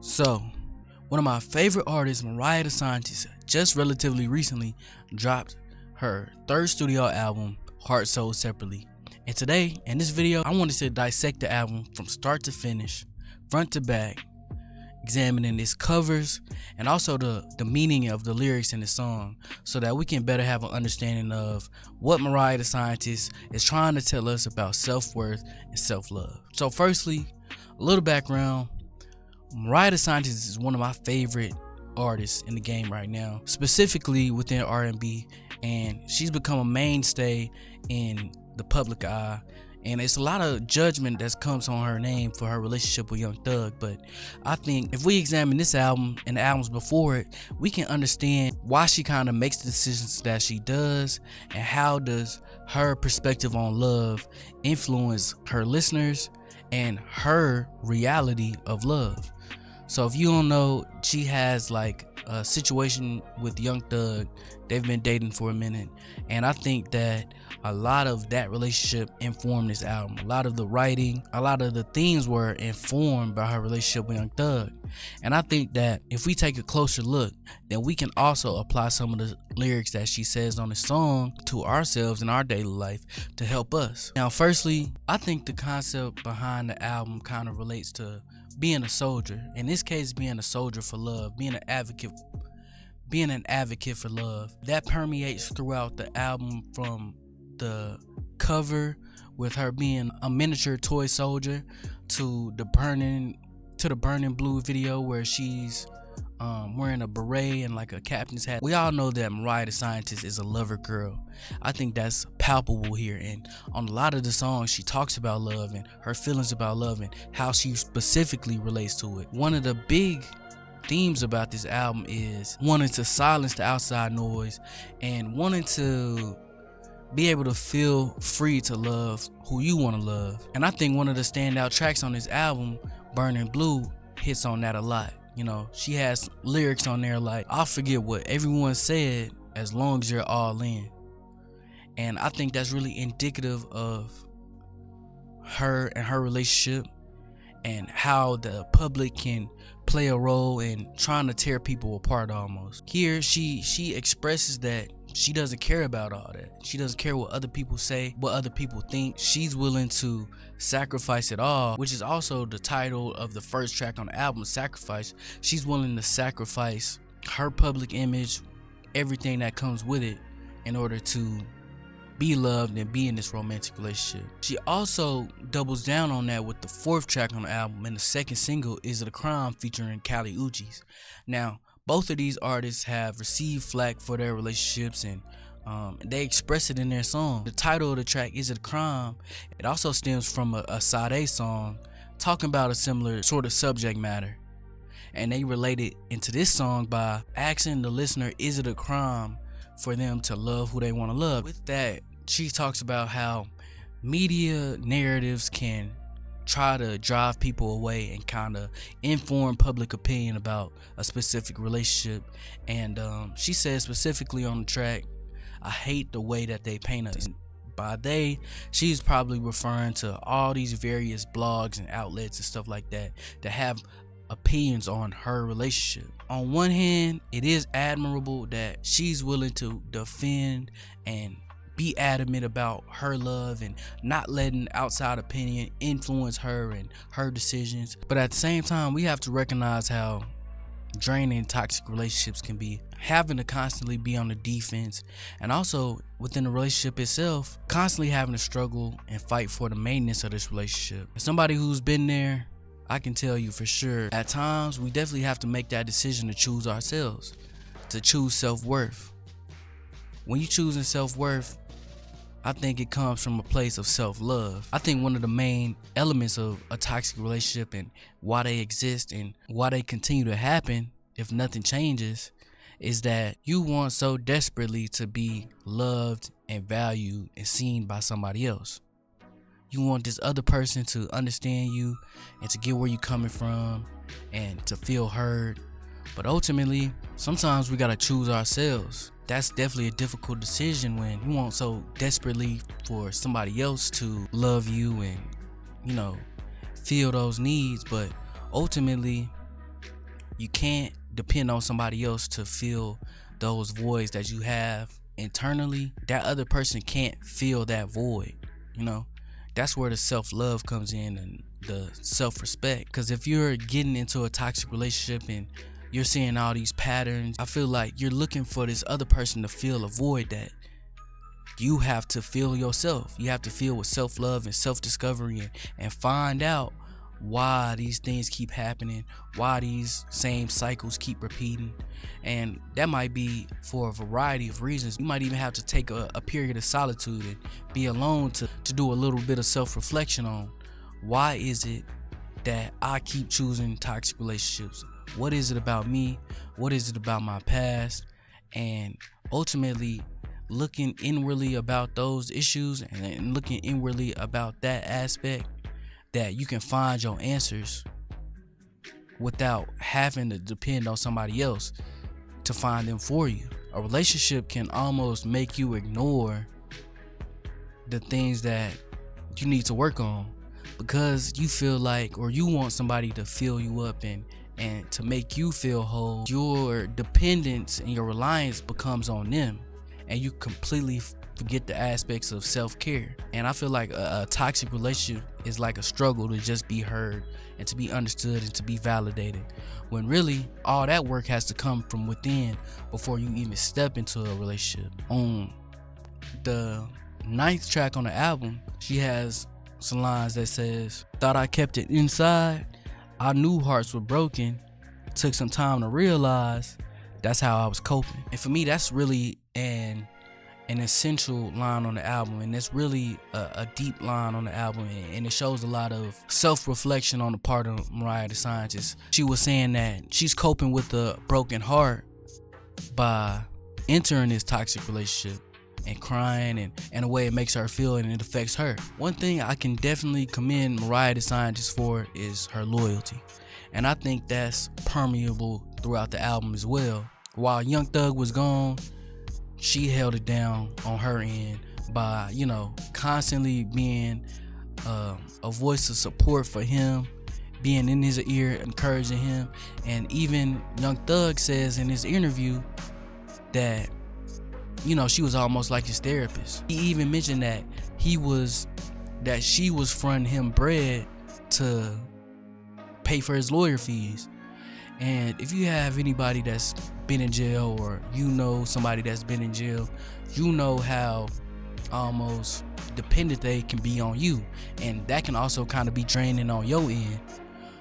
So, one of my favorite artists, Mariah the Scientist, just relatively recently dropped her third studio album, Heart Soul Separately. And today, in this video, I wanted to dissect the album from start to finish, front to back, examining its covers and also the meaning of the lyrics in the song, so that we can better have an understanding of what Mariah the Scientist is trying to tell us about self-worth and self-love. So firstly, a little background. Mariah the Scientist is one of my favorite artists in the game right now, specifically within R&B, and she's become a mainstay in the public eye. And it's a lot of judgment that comes on her name for her relationship with Young Thug, but I think if we examine this album and the albums before it, we can understand why she kind of makes the decisions that she does, and how does her perspective on love influence her listeners and her reality of love. So if you don't know, she has like a situation with Young Thug. They've been dating for a minute, and I think that a lot of that relationship informed this album. A lot of the writing, a lot of the themes were informed by her relationship with Young Thug. And I think that if we take a closer look, then we can also apply some of the lyrics that she says on the song to ourselves in our daily life to help us. Now, firstly, I think the concept behind the album kind of relates to being a soldier. In this case, being a soldier for love, being an advocate for love. That permeates throughout the album, from the cover with her being a miniature toy soldier to the burning blue video where she's wearing a beret and like a captain's hat. We all know that Mariah the Scientist is a lover girl. I think that's palpable here, and on a lot of the songs she talks about love and her feelings about love and how she specifically relates to it. One of the big themes about this album is wanting to silence the outside noise and wanting to be able to feel free to love who you want to love. And I think one of the standout tracks on this album, Burning Blue, hits on that a lot. You know, she has lyrics on there like, I'll forget what everyone said as long as you're all in. And I think that's really indicative of her and her relationship, and how the public can play a role in trying to tear people apart almost. Here she expresses that she doesn't care about all that. She doesn't care what other people say, what other people think. She's willing to sacrifice it all, which is also the title of the first track on the album, Sacrifice. She's willing to sacrifice her public image, everything that comes with it, in order to be loved and be in this romantic relationship. She also doubles down on that with the fourth track on the album, and the second single, Is It a Crime, featuring Kali Uchis. Now, both of these artists have received flack for their relationships, and they express it in their song. The title of the track, Is It a Crime, it also stems from a Sade song talking about a similar sort of subject matter, and they relate it into this song by asking the listener, is it a crime for them to love who they want to love? With that, she talks about how media narratives can try to drive people away and kind of inform public opinion about a specific relationship. And she says specifically on the track, I hate the way that they paint us. And by they, she's probably referring to all these various blogs and outlets and stuff like that that have opinions on her relationship. On one hand, it is admirable that she's willing to defend and be adamant about her love and not letting outside opinion influence her and her decisions. But at the same time, we have to recognize how draining toxic relationships can be. Having to constantly be on the defense, and also within the relationship itself, constantly having to struggle and fight for the maintenance of this relationship. As somebody who's been there, I can tell you for sure, at times we definitely have to make that decision to choose ourselves, to choose self-worth. When you're choosing self-worth, I think it comes from a place of self-love. I think one of the main elements of a toxic relationship and why they exist and why they continue to happen if nothing changes is that you want so desperately to be loved and valued and seen by somebody else. You want this other person to understand you and to get where you're coming from and to feel heard. But ultimately, sometimes we gotta choose ourselves. That's definitely a difficult decision when you want so desperately for somebody else to love you and, feel those needs. But ultimately, You can't depend on somebody else to fill those voids that you have internally. That other person can't fill that void, you know. That's where the self-love comes in and the self-respect. Because if you're getting into a toxic relationship and you're seeing all these patterns, I feel like you're looking for this other person to fill a void that you have to fill yourself. You have to fill with self-love and self-discovery and find out why these things keep happening, why these same cycles keep repeating. And that might be for a variety of reasons. You might even have to take a period of solitude and be alone to do a little bit of self-reflection on why is it that I keep choosing toxic relationships. What is it about me? What is it about my past? And ultimately looking inwardly about those issues and looking inwardly about that aspect, that you can find your answers without having to depend on somebody else to find them for you. A relationship can almost make you ignore the things that you need to work on because you feel like, or you want somebody to fill you up and to make you feel whole. Your dependence and your reliance becomes on them, and you completely forget the aspects of self-care. And I feel like a toxic relationship is like a struggle to just be heard and to be understood and to be validated, when really all that work has to come from within before you even step into a relationship. On the 9th track on the album, she has some lines that says, "Thought I kept it inside, I knew hearts were broken, took some time to realize that's how I was coping." And for me, that's really an essential line on the album, and it's really a deep line on the album, and it shows a lot of self-reflection on the part of Mariah the Scientist. She was saying that she's coping with a broken heart by entering this toxic relationship and crying and the way it makes her feel and it affects her. One thing I can definitely commend Mariah the Scientist for is her loyalty, and I think that's permeable throughout the album as well. While Young Thug was gone, she held it down on her end by, you know, constantly being a voice of support for him, being in his ear, encouraging him. And even Young Thug says in his interview that, you know, she was almost like his therapist. He even mentioned that she was fronting him bread to pay for his lawyer fees. And if you have anybody that's been in jail, or you know somebody that's been in jail, you know how almost dependent they can be on you, and that can also kind of be draining on your end.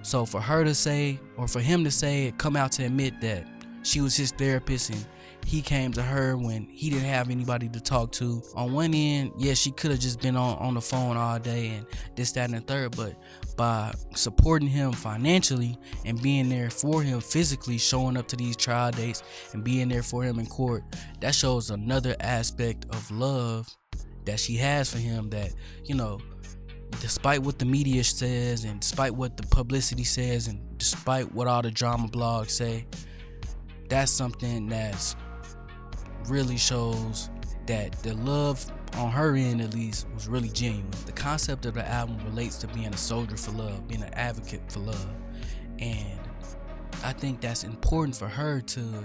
So for her to say, or for him to say, come out to admit that she was his therapist and he came to her when he didn't have anybody to talk to. On one end, yeah, she could have just been on the phone all day and this, that, and the third, but by supporting him financially and being there for him physically, showing up to these trial dates and being there for him in court, that shows another aspect of love that she has for him, that, you know, despite what the media says and despite what the publicity says and despite what all the drama blogs say, that's something that's really shows that the love on her end, at least, was really genuine. The concept of the album relates to being a soldier for love, being an advocate for love, and I think that's important for her to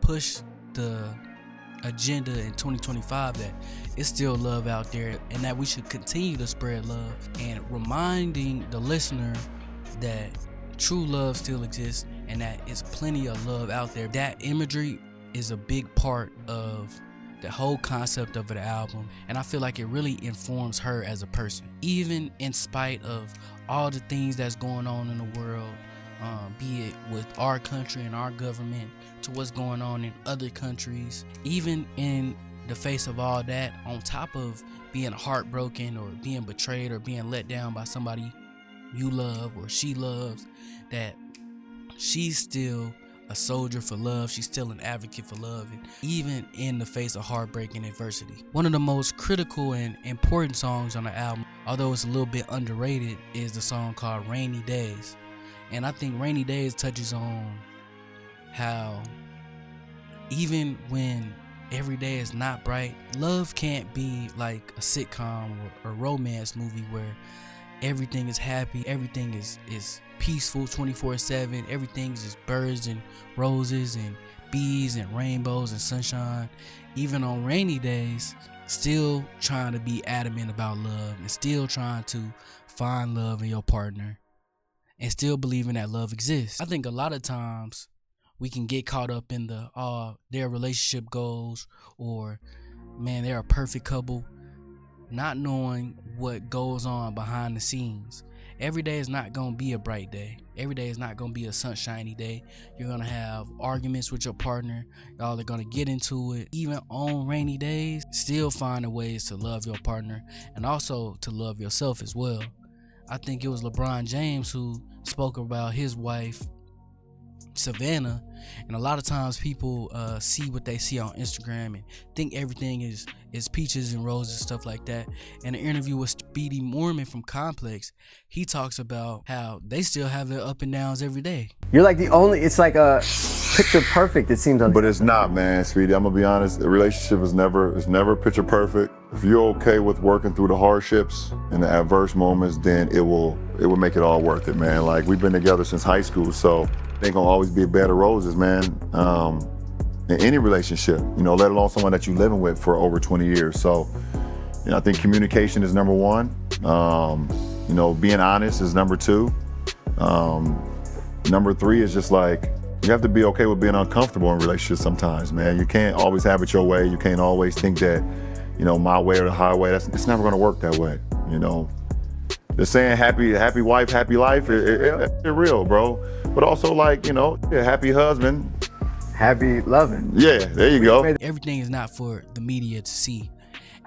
push the agenda in 2025, that it's still love out there and that we should continue to spread love, and reminding the listener that true love still exists and that it's plenty of love out there. That imagery is a big part of the whole concept of the album, and I feel like it really informs her as a person, even in spite of all the things that's going on in the world, be it with our country and our government to what's going on in other countries. Even in the face of all that, on top of being heartbroken or being betrayed or being let down by somebody you love or she loves, that she's still a soldier for love. She's still an advocate for love, and even in the face of heartbreak and adversity. One of the most critical and important songs on the album, although it's a little bit underrated, is the song called Rainy Days. And I think Rainy Days touches on how even when every day is not bright, love can't be like a sitcom or a romance movie where everything is happy, everything is peaceful 24/7, everything is just birds and roses and bees and rainbows and sunshine. Even on rainy days, still trying to be adamant about love and still trying to find love in your partner and still believing that love exists. I think a lot of times we can get caught up in the their relationship goals, or man, they're a perfect couple, not knowing what goes on behind the scenes. Every day is not gonna be a bright day. Every day is not gonna be a sunshiny day. You're gonna have arguments with your partner. Y'all are gonna get into it. Even on rainy days, still finding ways to love your partner and also to love yourself as well. I think it was LeBron James who spoke about his wife Savannah, and a lot of times people see what they see on Instagram and think everything is peaches and roses and stuff like that. In an interview with Speedy Mormon from Complex, he talks about how they still have their up and downs every day. You're like the only, it's like a picture perfect, it seems like. But it's not, man, Speedy. I'm gonna be honest, the relationship is never picture perfect. If you're okay with working through the hardships and the adverse moments, then it will make it all worth it, man. Like, we've been together since high school, so they gonna always be a bed of roses, man. In any relationship, let alone someone that you're living with for over 20 years. So, I think communication is number one. Being honest is number two. Number three is just like, you have to be okay with being uncomfortable in relationships sometimes, man. You can't always have it your way. You can't always think that, my way or the highway. It's never gonna work that way, The saying happy wife, happy life, it's real, bro. But also, like, happy husband. Happy loving. Yeah, there you go. Everything is not for the media to see.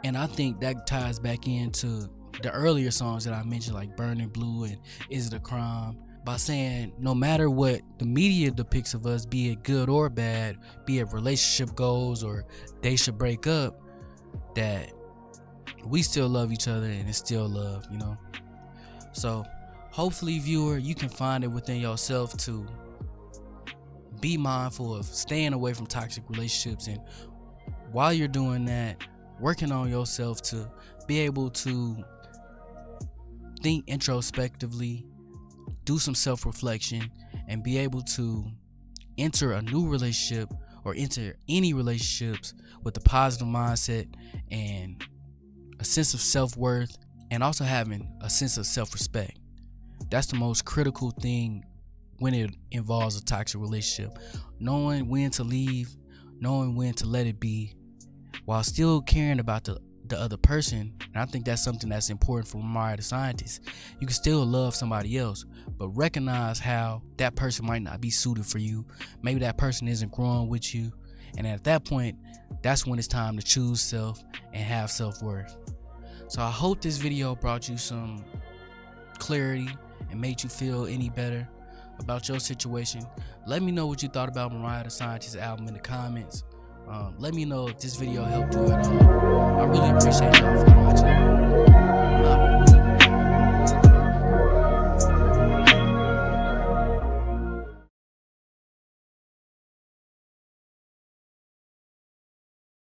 And I think that ties back into the earlier songs that I mentioned, like Burning Blue and Is It a Crime, by saying no matter what the media depicts of us, be it good or bad, be it relationship goals or they should break up, that we still love each other and it's still love, So hopefully, viewer, you can find it within yourself to be mindful of staying away from toxic relationships, and while you're doing that, working on yourself to be able to think introspectively, do some self-reflection, and be able to enter a new relationship or enter any relationships with a positive mindset and a sense of self-worth, and also having a sense of self-respect. That's the most critical thing when it involves a toxic relationship. Knowing when to leave, knowing when to let it be, while still caring about the other person. And I think that's something that's important for Mariah the Scientist. You can still love somebody else, but recognize how that person might not be suited for you. Maybe that person isn't growing with you. And at that point, that's when it's time to choose self and have self-worth. So I hope this video brought you some clarity and made you feel any better about your situation. Let me know what you thought about Mariah the Scientist album in the comments. Let me know if this video helped you at all. I really appreciate y'all for watching.